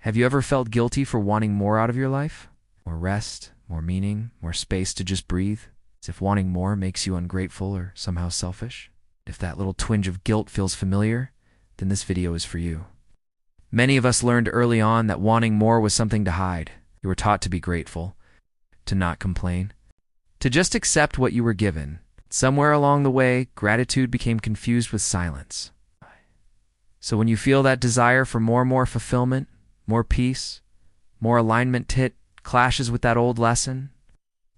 Have you ever felt guilty for wanting more out of your life? More rest, more meaning, more space to just breathe? As if wanting more makes you ungrateful or somehow selfish? If that little twinge of guilt feels familiar, then this video is for you. Many of us learned early on that wanting more was something to hide. You were taught to be grateful, to not complain, to just accept what you were given. Somewhere along the way, gratitude became confused with silence. So when you feel that desire for more fulfillment, more peace, more alignment clashes with that old lesson,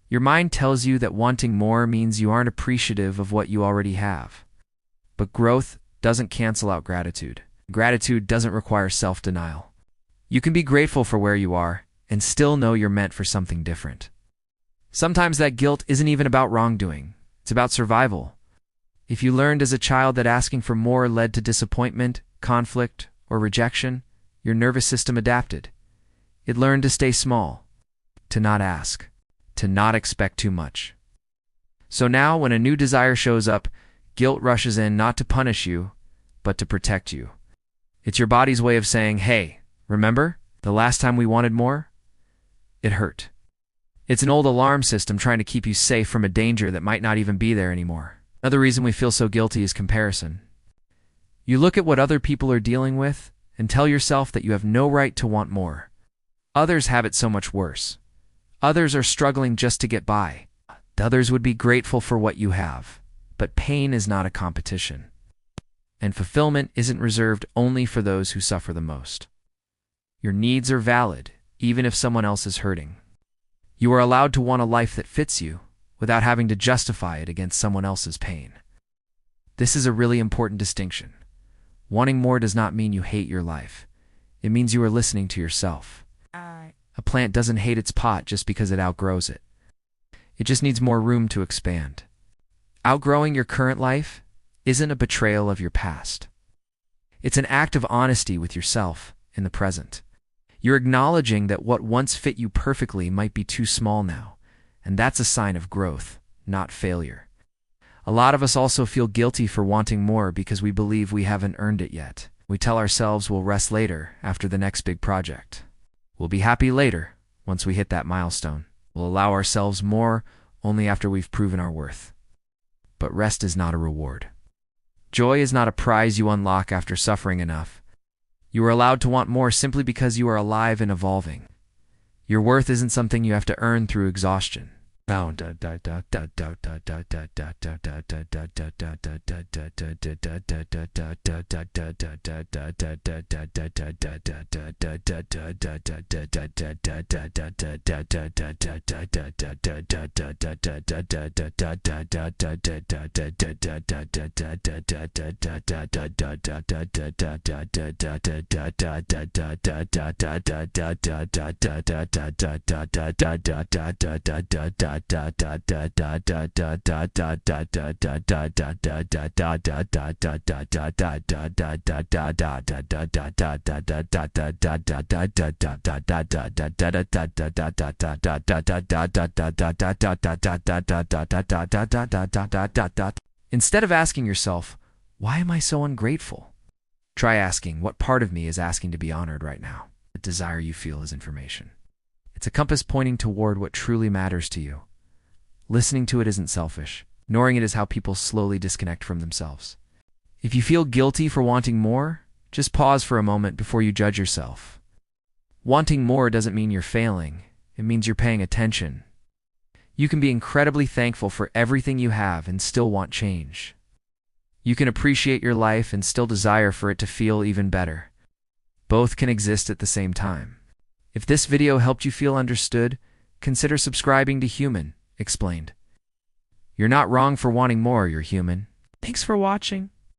your mind tells you that wanting more means you aren't appreciative of what you already have. But growth doesn't cancel out gratitude. Gratitude doesn't require self-denial. You can be grateful for where you are and still know you're meant for something different. Sometimes that guilt isn't even about wrongdoing. It's about survival. If you learned as a child that asking for more led to disappointment, conflict, or rejection, your nervous system adapted. It learned to stay small, to not ask, to not expect too much. So now, when a new desire shows up, guilt rushes in not to punish you, but to protect you. It's your body's way of saying, hey, remember the last time we wanted more? It hurt. It's an old alarm system trying to keep you safe from a danger that might not even be there anymore. Another reason we feel so guilty is comparison. You look at what other people are dealing with and tell yourself that you have no right to want more. Others have it so much worse. Others are struggling just to get by. Others would be grateful for what you have. But pain is not a competition. And fulfillment isn't reserved only for those who suffer the most. Your needs are valid, even if someone else is hurting. You are allowed to want a life that fits you, without having to justify it against someone else's pain. This is a really important distinction. Wanting more does not mean you hate your life. It means you are listening to yourself. A plant doesn't hate its pot just because it outgrows it. It just needs more room to expand. Outgrowing your current life isn't a betrayal of your past. It's an act of honesty with yourself in the present. You're acknowledging that what once fit you perfectly might be too small now, and that's a sign of growth, not failure. A lot of us also feel guilty for wanting more because we believe we haven't earned it yet. We tell ourselves we'll rest later after the next big project. We'll be happy later once we hit that milestone. We'll allow ourselves more only after we've proven our worth. But rest is not a reward. Joy is not a prize you unlock after suffering enough. You are allowed to want more simply because you are alive and evolving. Your worth isn't something you have to earn through exhaustion. Instead of asking yourself, why am I so ungrateful? Try asking, what part of me is asking to be honored right now? The desire you feel is information. It's a compass pointing toward what truly matters to you. Listening to it isn't selfish. Ignoring it is how people slowly disconnect from themselves. If you feel guilty for wanting more, just pause for a moment before you judge yourself. Wanting more doesn't mean you're failing. It means you're paying attention. You can be incredibly thankful for everything you have and still want change. You can appreciate your life and still desire for it to feel even better. Both can exist at the same time. If this video helped you feel understood, consider subscribing to Human Explained. You're not wrong for wanting more, you're human. Thanks for watching.